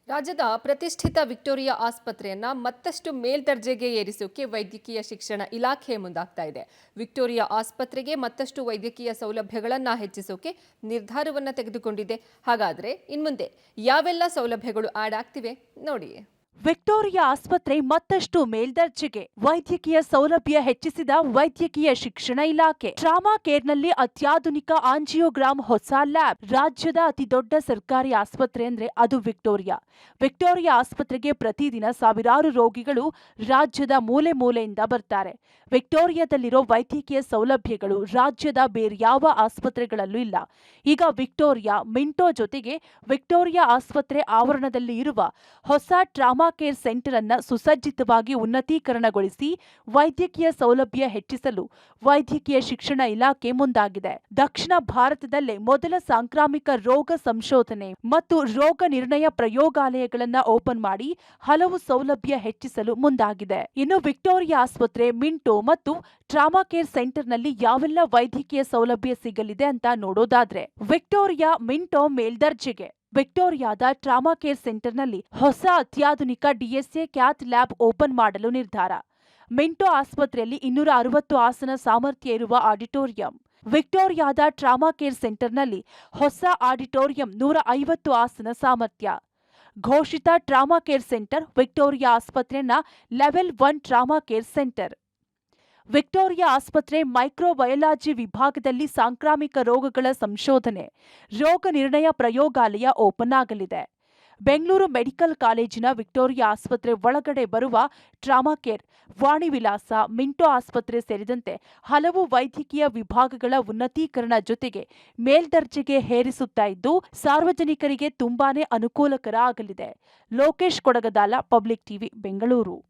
ರಾಜ್ಯದ ಪ್ರತಿಷ್ಠಿತ ವಿಕ್ಟೋರಿಯಾ ಆಸ್ಪತ್ರೆಯನ್ನ ಮತ್ತಷ್ಟು ಮೇಲ್ದರ್ಜೆಗೆ ಏರಿಸೋಕೆ ವೈದ್ಯಕೀಯ ಶಿಕ್ಷಣ ಇಲಾಖೆ ಮುಂದಾಗ್ತಾ ಇದೆ. ವಿಕ್ಟೋರಿಯಾ ಆಸ್ಪತ್ರೆಗೆ ಮತ್ತಷ್ಟು ವೈದ್ಯಕೀಯ ಸೌಲಭ್ಯಗಳನ್ನು ಹೆಚ್ಚಿಸೋಕೆ ನಿರ್ಧಾರವನ್ನ ತೆಗೆದುಕೊಂಡಿದೆ. ಹಾಗಾದ್ರೆ ಇನ್ಮುಂದೆ ಯಾವೆಲ್ಲ ಸೌಲಭ್ಯಗಳು ಆಡ್ ಆಗ್ತಿವೆ ನೋಡಿ. ವಿಕ್ಟೋರಿಯಾ ಆಸ್ಪತ್ರೆ ಮತ್ತಷ್ಟು ಮೇಲ್ದರ್ಜೆಗೆ ವೈದ್ಯಕೀಯ ಸೌಲಭ್ಯ ಹೆಚ್ಚಿಸಿದ ವೈದ್ಯಕೀಯ ಶಿಕ್ಷಣ ಇಲಾಖೆ. ಟ್ರಾಮಾ ಕೇರ್ನಲ್ಲಿ ಅತ್ಯಾಧುನಿಕ ಆಂಜಿಯೋಗ್ರಾಮ್ ಹೊಸ ಲ್ಯಾಬ್. ರಾಜ್ಯದ ಅತಿದೊಡ್ಡ ಸರ್ಕಾರಿ ಆಸ್ಪತ್ರೆ ಅಂದ್ರೆ ಅದು ವಿಕ್ಟೋರಿಯಾ. ವಿಕ್ಟೋರಿಯಾ ಆಸ್ಪತ್ರೆಗೆ ಪ್ರತಿದಿನ ಸಾವಿರಾರು ರೋಗಿಗಳು ರಾಜ್ಯದ ಮೂಲೆ ಮೂಲೆಯಿಂದ ಬರ್ತಾರೆ. ವಿಕ್ಟೋರಿಯಾದಲ್ಲಿರೋ ವೈದ್ಯಕೀಯ ಸೌಲಭ್ಯಗಳು ರಾಜ್ಯದ ಬೇರ್ಯಾವ ಆಸ್ಪತ್ರೆಗಳಲ್ಲೂ ಇಲ್ಲ. ಈಗ ವಿಕ್ಟೋರಿಯಾ ಮಿಂಟೋ ಜೊತೆಗೆ ವಿಕ್ಟೋರಿಯಾ ಆಸ್ಪತ್ರೆ ಆವರಣದಲ್ಲಿ ಇರುವ ಹೊಸ ಟ್ರಾಮಾ ಕೇರ್ ಸೆಂಟರ್ ಅನ್ನ ಸುಸಜ್ಜಿತವಾಗಿ ಉನ್ನತೀಕರಣಗೊಳಿಸಿ ವೈದ್ಯಕೀಯ ಸೌಲಭ್ಯ ಹೆಚ್ಚಿಸಲು ವೈದ್ಯಕೀಯ ಶಿಕ್ಷಣ ಇಲಾಖೆ ಮುಂದಾಗಿದೆ. ದಕ್ಷಿಣ ಭಾರತದಲ್ಲೇ ಮೊದಲ ಸಾಂಕ್ರಾಮಿಕ ರೋಗ ಸಂಶೋಧನೆ ಮತ್ತು ರೋಗ ನಿರ್ಣಯ ಪ್ರಯೋಗಾಲಯಗಳನ್ನ ಓಪನ್ ಮಾಡಿ ಹಲವು ಸೌಲಭ್ಯ ಹೆಚ್ಚಿಸಲು ಮುಂದಾಗಿದೆ. ಇನ್ನು ವಿಕ್ಟೋರಿಯಾ ಆಸ್ಪತ್ರೆ, ಮಿಂಟೋ ಮತ್ತು ಟ್ರಾಮಾ ಕೇರ್ ಸೆಂಟರ್ನಲ್ಲಿ ಯಾವೆಲ್ಲ ವೈದ್ಯಕೀಯ ಸೌಲಭ್ಯ ಸಿಗಲಿದೆ ಅಂತ ನೋಡೋದಾದ್ರೆ, ವಿಕ್ಟೋರಿಯಾ ಮಿಂಟೋ ಮೇಲ್ದರ್ಜೆಗೆ. ವಿಕ್ಟೋರಿಯಾದ ಟ್ರಾಮಾ ಕೇರ್ ಸೆಂಟರ್ನಲ್ಲಿ ಹೊಸ ಅತ್ಯಾಧುನಿಕ ಡಿಎಸ್ಎ ಕ್ಯಾಥ್ ಲ್ಯಾಬ್ ಓಪನ್ ಮಾಡಲು ನಿರ್ಧಾರ. ಮಿಂಟೋ ಆಸ್ಪತ್ರೆಯಲ್ಲಿ 260 ಆಸನ ಸಾಮರ್ಥ್ಯ ಇರುವ ಆಡಿಟೋರಿಯಂ. ವಿಕ್ಟೋರಿಯಾದ ಟ್ರಾಮಾ ಕೇರ್ ಸೆಂಟರ್ನಲ್ಲಿ ಹೊಸ ಆಡಿಟೋರಿಯಂ 150 ಆಸನ ಸಾಮರ್ಥ್ಯ. ಘೋಷಿತ ಟ್ರಾಮಾ ಕೇರ್ ಸೆಂಟರ್ ವಿಕ್ಟೋರಿಯಾ ಆಸ್ಪತ್ರೆಯನ್ನ level 1 trauma care centre. Victoria ಆಸ್ಪತ್ರೆ ಮೈಕ್ರೋಬಯಾಲಜಿ ವಿಭಾಗದಲ್ಲಿ ಸಾಂಕ್ರಾಮಿಕ ರೋಗಗಳ ಸಂಶೋಧನೆ, ರೋಗ ನಿರ್ಣಯ ಪ್ರಯೋಗಾಲಯ ಓಪನ್ ಆಗಲಿದೆ. ಬೆಂಗಳೂರು ಮೆಡಿಕಲ್ ಕಾಲೇಜಿನ ವಿಕ್ಟೋರಿಯಾ ಆಸ್ಪತ್ರೆ ಒಳಗಡೆ ಬರುವ ಟ್ರಾಮಾ ಕೇರ್, ವಾಣಿ ವಿಲಾಸ, ಮಿಂಟೋ ಆಸ್ಪತ್ರೆ ಸೇರಿದಂತೆ ಹಲವು ವೈದ್ಯಕೀಯ ವಿಭಾಗಗಳ ಉನ್ನತೀಕರಣ ಜೊತೆಗೆ ಮೇಲ್ದರ್ಜೆಗೆ ಹೇರಿಸುತ್ತಾ ಇದ್ದು ಸಾರ್ವಜನಿಕರಿಗೆ ತುಂಬಾನೇ ಅನುಕೂಲಕರ ಆಗಲಿದೆ. Lokesh Kodagadala, public TV, Bengaluru.